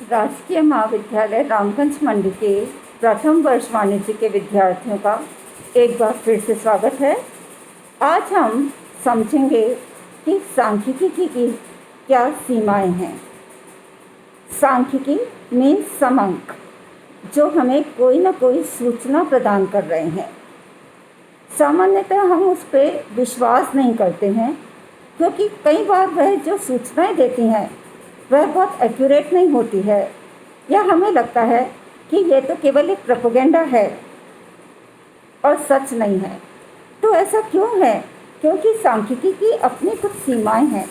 राजकीय महाविद्यालय रामगंज मंडी के प्रथम वर्ष वाणिज्य के विद्यार्थियों का एक बार फिर से स्वागत है। आज हम समझेंगे कि सांख्यिकी की क्या सीमाएं हैं। सांख्यिकी में समंक जो हमें कोई ना कोई सूचना प्रदान कर रहे हैं। सामान्यतः हम उस पर विश्वास नहीं करते हैं क्योंकि कई बार वह जो सूचनाएं देती हैं वह बहुत एक्यूरेट नहीं होती है, या हमें लगता है कि यह तो केवल एक प्रोपेगेंडा है और सच नहीं है। तो ऐसा क्यों है? क्योंकि सांख्यिकी की अपनी कुछ सीमाएं हैं।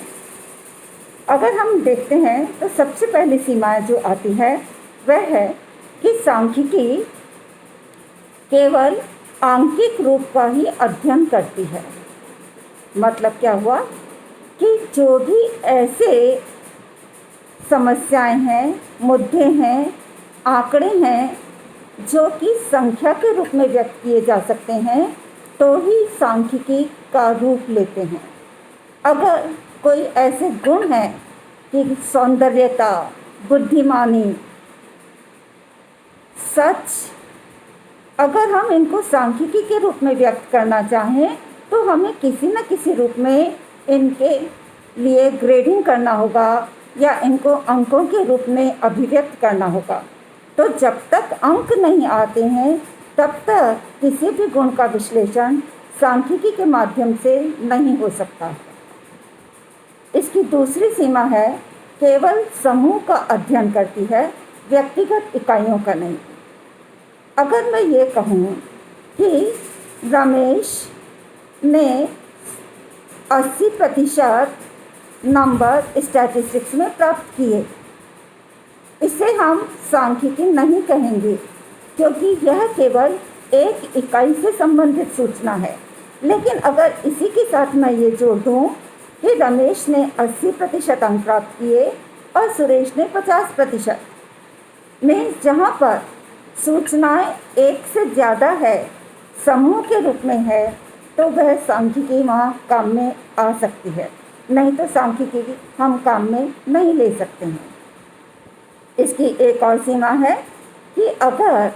अगर हम देखते हैं तो सबसे पहली सीमाएं जो आती है वह है कि सांख्यिकी केवल आंकिक रूप का ही अध्ययन करती है। मतलब क्या हुआ कि जो भी ऐसे समस्याएं हैं, मुद्दे हैं, आंकड़े हैं जो कि संख्या के रूप में व्यक्त किए जा सकते हैं तो ही सांख्यिकी का रूप लेते हैं। अगर कोई ऐसे गुण हैं कि सौंदर्यता, बुद्धिमानी, सच, अगर हम इनको सांख्यिकी के रूप में व्यक्त करना चाहें तो हमें किसी न किसी रूप में इनके लिए ग्रेडिंग करना होगा या इनको अंकों के रूप में अभिव्यक्त करना होगा। तो जब तक अंक नहीं आते हैं तब तक किसी भी गुण का विश्लेषण सांख्यिकी के माध्यम से नहीं हो सकता। इसकी दूसरी सीमा है केवल समूह का अध्ययन करती है, व्यक्तिगत इकाइयों का नहीं। अगर मैं ये कहूँ कि रमेश ने 80% नंबर स्टैटिस्टिक्स में प्राप्त किए, इसे हम सांख्यिकी नहीं कहेंगे क्योंकि यह केवल एक इकाई से संबंधित सूचना है। लेकिन अगर इसी के साथ मैं ये जोड़ दूँ कि रमेश ने 80% अंक प्राप्त किए और सुरेश ने 50%, में जहाँ पर सूचनाएं एक से ज़्यादा है, समूह के रूप में है, तो वह सांख्यिकी वहाँ काम में आ सकती है, नहीं तो सांख्यिकी हम काम में नहीं ले सकते हैं। इसकी एक और सीमा है कि अगर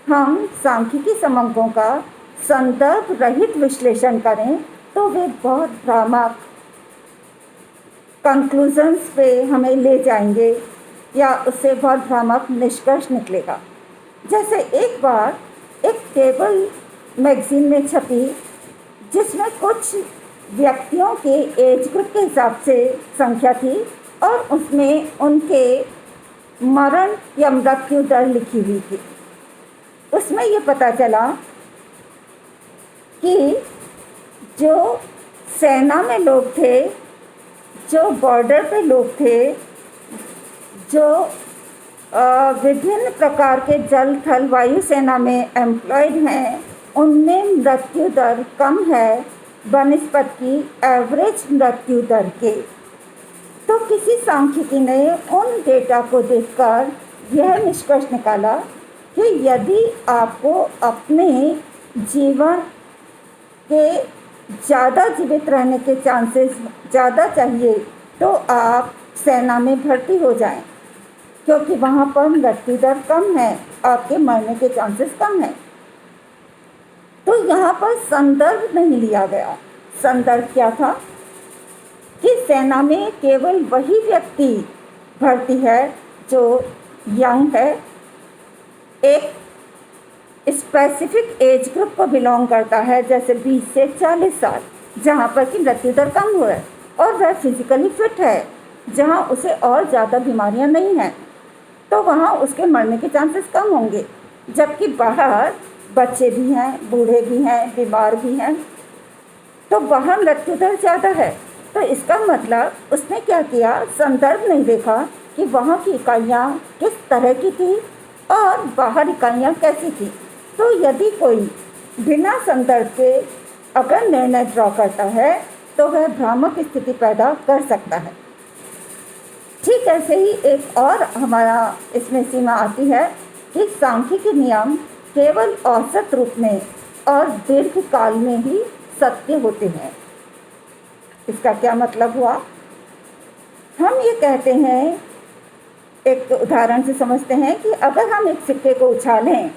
हम सांख्यिकी समंकों का संदर्भ रहित विश्लेषण करें तो वे बहुत भ्रामक कंक्लूजन्स पे हमें ले जाएंगे या उससे बहुत भ्रामक निष्कर्ष निकलेगा। जैसे एक बार एक टेबल मैगजीन में छपी जिसमें कुछ व्यक्तियों के एज ग्रुप के हिसाब से संख्या थी और उसमें उनके मरण या मृत्यु दर लिखी हुई थी। उसमें ये पता चला कि जो सेना में लोग थे, जो बॉर्डर पे लोग थे, जो विभिन्न प्रकार के जल थल वायु सेना में एम्प्लॉयड हैं, उनमें मृत्यु दर कम है बनिस्पत की एवरेज मृत्यु दर के। तो किसी सांख्यिकी ने उन डेटा को देखकर यह निष्कर्ष निकाला कि यदि आपको अपने जीवन के ज़्यादा जीवित रहने के चांसेस ज़्यादा चाहिए तो आप सेना में भर्ती हो जाएं, क्योंकि वहाँ पर मृत्यु दर कम है, आपके मरने के चांसेस कम हैं। तो यहाँ पर संदर्भ नहीं लिया गया। संदर्भ क्या था कि सेना में केवल वही व्यक्ति भर्ती है जो यंग है, एक स्पेसिफिक एज ग्रुप को बिलोंग करता है, जैसे 20 से 40 साल, जहाँ पर कि मृत्यु दर कम हो है, और वह फिजिकली फिट है, जहाँ उसे और ज़्यादा बीमारियाँ नहीं हैं, तो वहाँ उसके मरने के चांसेस कम होंगे। जबकि बाहर बच्चे भी हैं, बूढ़े भी हैं, बीमार भी हैं, तो वहाँ मृत्यु दर ज़्यादा है। तो इसका मतलब उसने क्या किया, संदर्भ नहीं देखा कि वहाँ की इकाइयाँ किस तरह की थी और बाहर इकाइयाँ कैसी थी। तो यदि कोई बिना संदर्भ के अगर निर्णय ड्रॉ करता है तो वह भ्रामक स्थिति पैदा कर सकता है। ठीक ऐसे ही एक और हमारा इसमें सीमा आती है कि सांख्यिकी नियम केवल औसत रूप में और दीर्घ काल में ही सत्य होते हैं। इसका क्या मतलब हुआ? हम ये कहते हैं एक उदाहरण से समझते हैं कि अगर हम एक सिक्के को उछालें,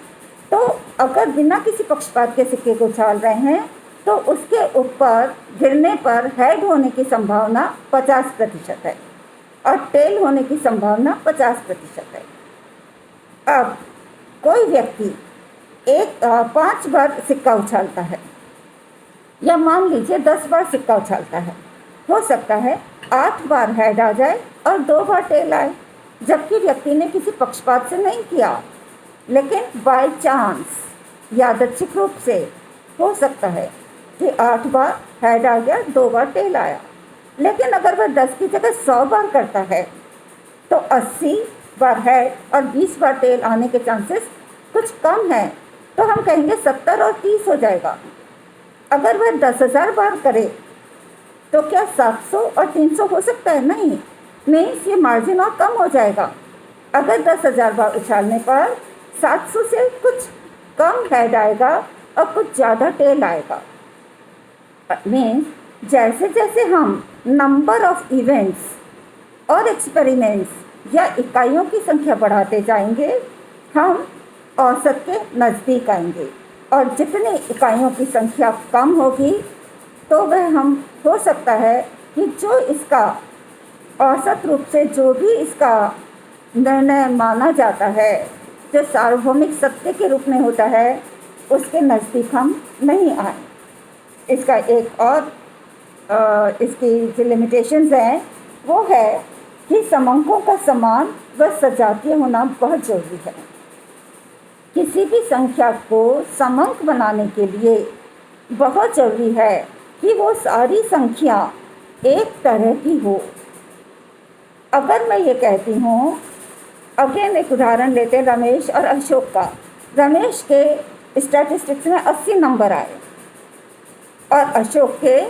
तो अगर बिना किसी पक्षपात के सिक्के को उछाल रहे हैं तो उसके ऊपर गिरने पर हेड होने की संभावना 50% है और टेल होने की संभावना 50% है। अब कोई व्यक्ति 5 बार सिक्का उछालता है या मान लीजिए 10 बार सिक्का उछालता है, हो सकता है 8 बार हेड आ जाए और 2 बार टेल आए, जबकि व्यक्ति ने किसी पक्षपात से नहीं किया, लेकिन बाय चांस यादृच्छिक रूप से हो सकता है कि 8 बार हेड आ गया, 2 बार टेल आया। लेकिन अगर वह 10 की जगह 100 बार करता है तो 80 बार हेड और 20 बार टेल आने के चांसेस कुछ कम हैं, तो हम कहेंगे 70 और 30 हो जाएगा। अगर वह 10,000 बार करे तो क्या 700 और 300 हो सकता है? नहीं, मीन्स ये मार्जिन और कम हो जाएगा। अगर 10,000 बार उछालने पर 700 से कुछ कम हेड आएगा और कुछ ज़्यादा टेल आएगा। मीन्स जैसे जैसे हम नंबर ऑफ इवेंट्स और एक्सपेरिमेंट्स या इकाइयों की संख्या बढ़ाते जाएंगे, हम औसत के नज़दीक आएंगे, और जितनी इकाइयों की संख्या कम होगी तो वह हम हो सकता है कि जो इसका औसत रूप से जो भी इसका निर्णय माना जाता है, जो सार्वभौमिक सत्य के रूप में होता है, उसके नज़दीक हम नहीं आए। इसका एक और इसकी जो लिमिटेशंस हैं वो है कि समंकों का समान व सजातीय होना बहुत ज़रूरी है। किसी भी संख्या को समंक बनाने के लिए बहुत ज़रूरी है कि वो सारी संख्या एक तरह की हो। अगर मैं ये कहती हूँ, अगेन एक उदाहरण लेते हैं रमेश और अशोक का। रमेश के स्टैटिस्टिक्स में 80 नंबर आए और अशोक के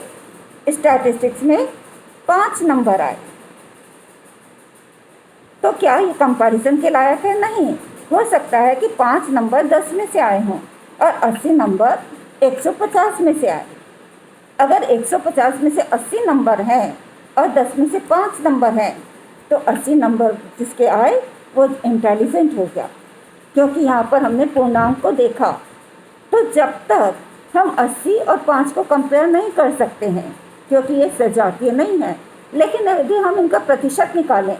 स्टैटिस्टिक्स में 5 नंबर आए, तो क्या ये कंपैरिजन के लायक है? नहीं। हो सकता है कि 5 नंबर 10 में से आए हों और 80 नंबर 150 में से आए। अगर 150 में से 80 नंबर हैं और 10 में से 5 नंबर हैं, तो 80 नंबर जिसके आए वो इंटेलिजेंट हो गया, क्योंकि यहाँ पर हमने पूर्णांक को देखा। तो जब तक हम 80 और 5 को कंपेयर नहीं कर सकते हैं, क्योंकि ये सजातीय नहीं है, लेकिन यदि हम इनका प्रतिशत निकालें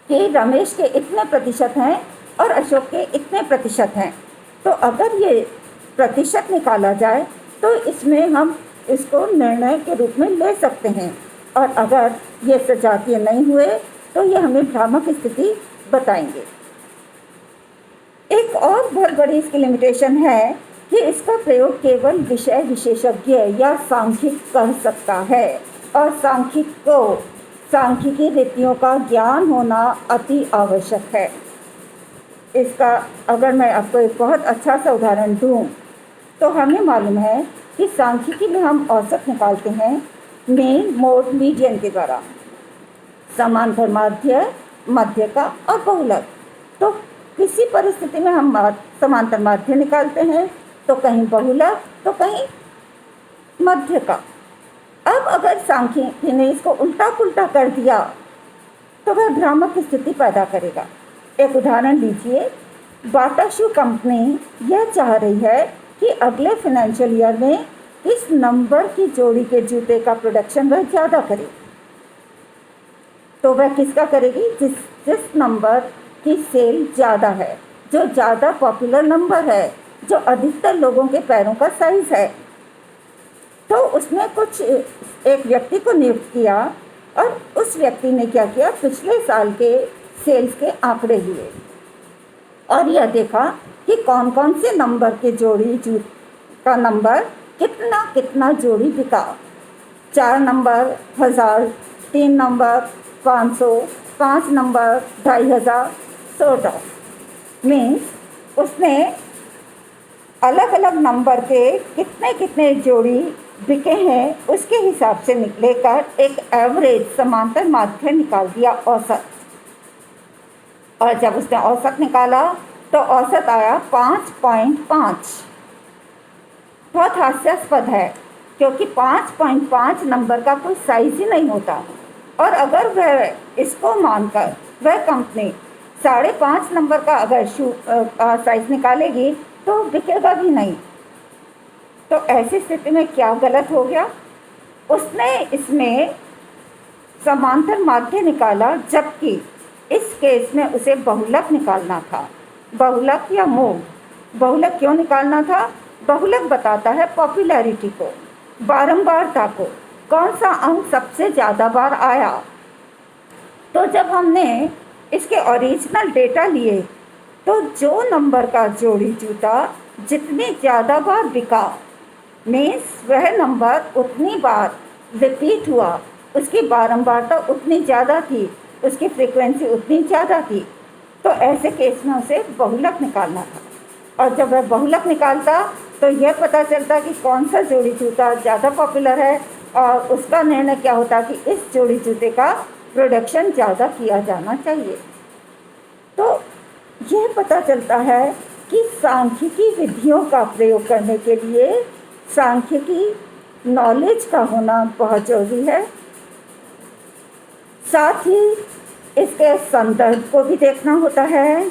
कि रमेश के इतने प्रतिशत हैं और अशोक के इतने प्रतिशत हैं, तो अगर ये प्रतिशत निकाला जाए तो इसमें हम इसको निर्णय के रूप में ले सकते हैं, और अगर ये सजातीय नहीं हुए तो ये हमें भ्रामक स्थिति बताएंगे। एक और बहुत बड़ी इसकी लिमिटेशन है कि इसका प्रयोग केवल विषय विशेषज्ञ या सांख्यिक कर सकता है, और सांख्यिकी रीतियों का ज्ञान होना अति आवश्यक है। इसका अगर मैं आपको एक बहुत अच्छा सा उदाहरण दूं, तो हमें मालूम है कि सांख्यिकी में हम औसत निकालते हैं मीन, मोड, मीडियन के द्वारा, समांतर माध्य, मध्य का और बहुलक। तो किसी परिस्थिति में हम समांतर माध्य निकालते हैं, तो कहीं बहुलक तो कहीं मध्य का। अब अगर सांख्यिकी ने इसको उल्टा पुल्टा कर दिया तो वह भ्रामक स्थिति पैदा करेगा। एक उदाहरण लीजिए, बाटा शू कंपनी यह चाह रही है कि अगले फाइनेंशियल ईयर में इस नंबर की जोड़ी के जूते का प्रोडक्शन वह ज़्यादा करे। तो वह किसका करेगी? जिस नंबर की सेल ज़्यादा है, जो ज़्यादा पॉपुलर नंबर है, जो अधिकतर लोगों के पैरों का साइज़ है। तो उसने कुछ एक व्यक्ति को नियुक्त किया और उस व्यक्ति ने क्या किया, पिछले साल के सेल्स के आंकड़े लिए और यह देखा कि कौन कौन से नंबर के जोड़ी का नंबर कितना जोड़ी बिका। 4 number 1000, 3 number 500, 5 number 2500, sort of. Means उसने अलग अलग नंबर के कितने जोड़ी बिके हैं उसके हिसाब से लेकर एक एवरेज समांतर माध्य निकाल दिया, औसत। और जब उसने औसत निकाला तो औसत आया 5.5। बहुत हास्यास्पद है, क्योंकि 5.5 नंबर का कोई साइज़ ही नहीं होता। और अगर वह इसको मानकर वह कंपनी 5.5 नंबर का अगर शू साइज निकालेगी तो बिकेगा भी नहीं। तो ऐसी स्थिति में क्या गलत हो गया? उसने इसमें समांतर माध्य निकाला, जबकि इस केस में उसे बहुलक निकालना था। बहुलक या मोड। बहुलक क्यों निकालना था? बहुलक बताता है पॉपुलैरिटी को, बारंबारता को, कौन सा अंक सबसे ज़्यादा बार आया। तो जब हमने इसके ओरिजिनल डेटा लिए तो जो नंबर का जोड़ी जूता जितनी ज़्यादा बार बिका, मीन्स वह नंबर उतनी बार रिपीट हुआ, उसकी बारंबारता उतनी ज़्यादा थी, उसकी फ्रीक्वेंसी उतनी ज़्यादा थी। तो ऐसे केस में उसे बहुलक निकालना था। और जब वह बहुलक निकालता तो यह पता चलता कि कौन सा जोड़ी जूता ज़्यादा पॉपुलर है, और उसका निर्णय क्या होता कि इस जोड़ी जूते का प्रोडक्शन ज़्यादा किया जाना चाहिए। तो यह पता चलता है कि सांख्यिकी विधियों का प्रयोग करने के लिए सांख्यिकी नॉलेज का होना बहुत ज़रूरी है। साथ ही इसके संदर्भ को भी देखना होता है।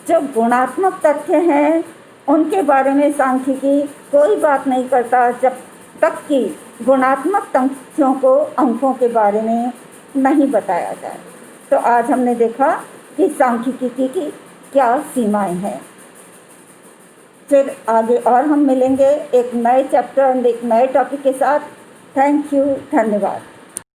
जो गुणात्मक तथ्य हैं उनके बारे में सांख्यिकी कोई बात नहीं करता जब तक कि गुणात्मक तथ्यों को अंकों के बारे में नहीं बताया जाए। तो आज हमने देखा कि सांख्यिकी की क्या सीमाएं हैं। फिर आगे और हम मिलेंगे एक नए चैप्टर और एक नए टॉपिक के साथ। थैंक यू, धन्यवाद।